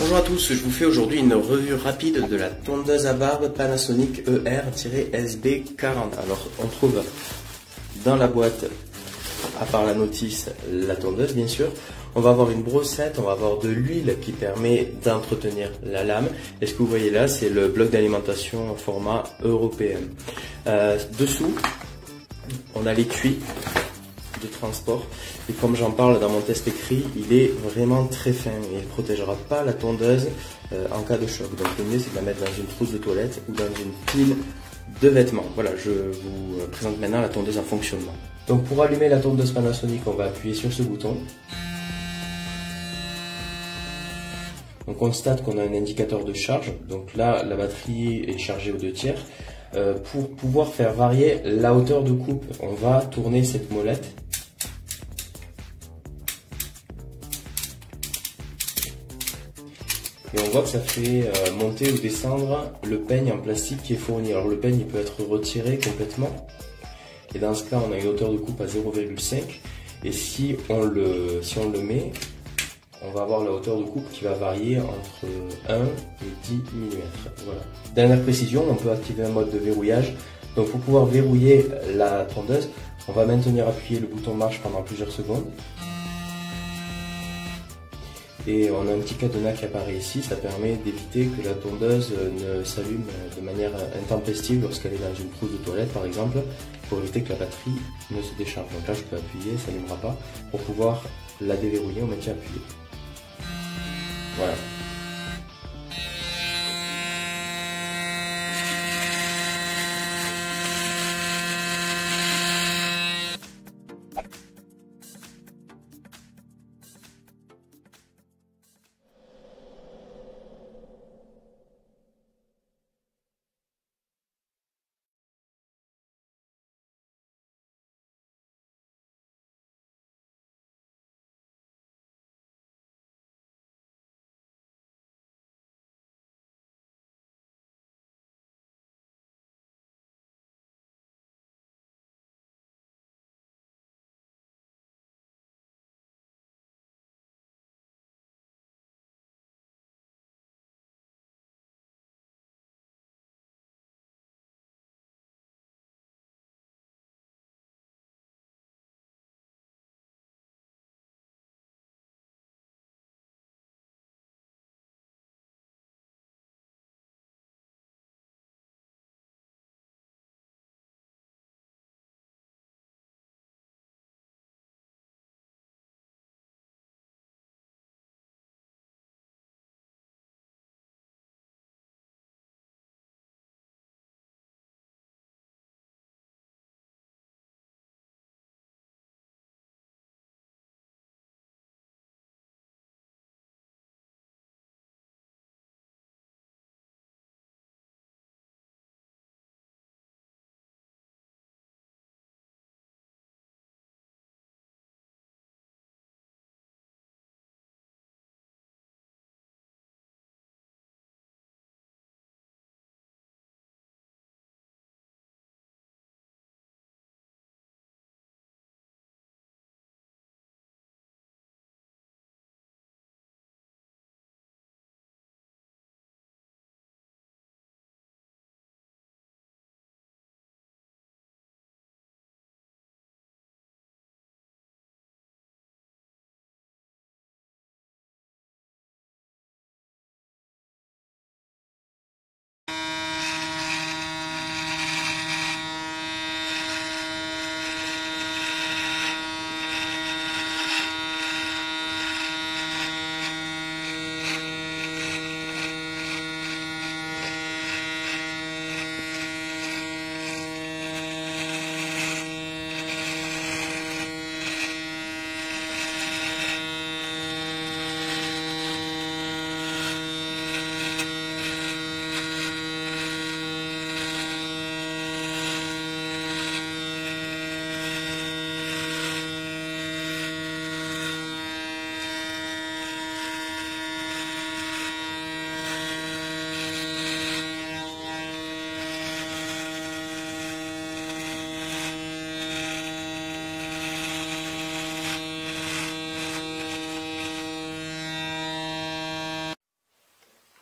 Bonjour à tous, je vous fais aujourd'hui une revue rapide de la tondeuse à barbe Panasonic ER-SB40. Alors on trouve dans la boîte, à part la notice, la tondeuse bien sûr. On va avoir une brossette, on va avoir de l'huile qui permet d'entretenir la lame. Et ce que vous voyez là, c'est le bloc d'alimentation en format européen. Dessous, on a l'étui de transport, et comme j'en parle dans mon test écrit, il est vraiment très fin et il ne protégera pas la tondeuse en cas de choc. Donc le mieux c'est de la mettre dans une trousse de toilette ou dans une pile de vêtements. Voilà, je vous présente maintenant la tondeuse en fonctionnement. Donc pour allumer la tondeuse Panasonic, on va appuyer sur ce bouton. On constate qu'on a un indicateur de charge, donc là la batterie est chargée aux 2/3. Pour pouvoir faire varier la hauteur de coupe, on va tourner cette molette. Et on voit que ça fait monter ou descendre le peigne en plastique qui est fourni. Alors le peigne il peut être retiré complètement. Et dans ce cas on a une hauteur de coupe à 0,5. Et si on le met, on va avoir la hauteur de coupe qui va varier entre 1 et 10 mm. Voilà. Dernière précision, on peut activer un mode de verrouillage. Donc pour pouvoir verrouiller la tondeuse, on va maintenir appuyé le bouton marche pendant plusieurs secondes. Et on a un petit cadenas qui apparaît ici, ça permet d'éviter que la tondeuse ne s'allume de manière intempestive lorsqu'elle est dans une trousse de toilette par exemple, pour éviter que la batterie ne se décharge. Donc là je peux appuyer, ça n'allumera pas. Pour pouvoir la déverrouiller, on maintient appuyé. Voilà.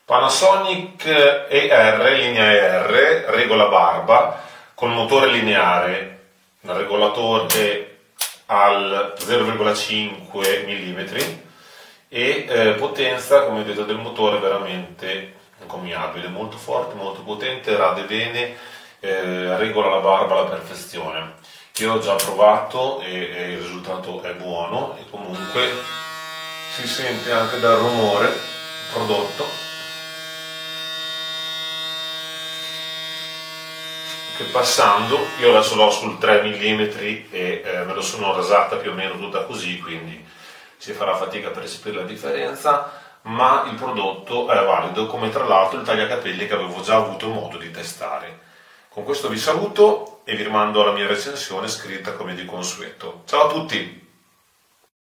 Panasonic ER, linea ER, regola barba, con motore lineare, un regolatore al 0,5 mm e potenza, come vedete, del motore veramente encomiabile, molto forte, molto potente, rade bene, regola la barba alla perfezione. Io l'ho già provato e il risultato è buono, e comunque si sente anche dal rumore prodotto che, passando, io adesso l'ho sul 3 mm e me lo sono rasata più o meno tutta così, quindi si farà fatica per percepire la differenza, ma il prodotto è valido, come tra l'altro il tagliacapelli che avevo già avuto modo di testare. Con questo vi saluto e vi rimando alla mia recensione scritta come di consueto. Ciao a tutti!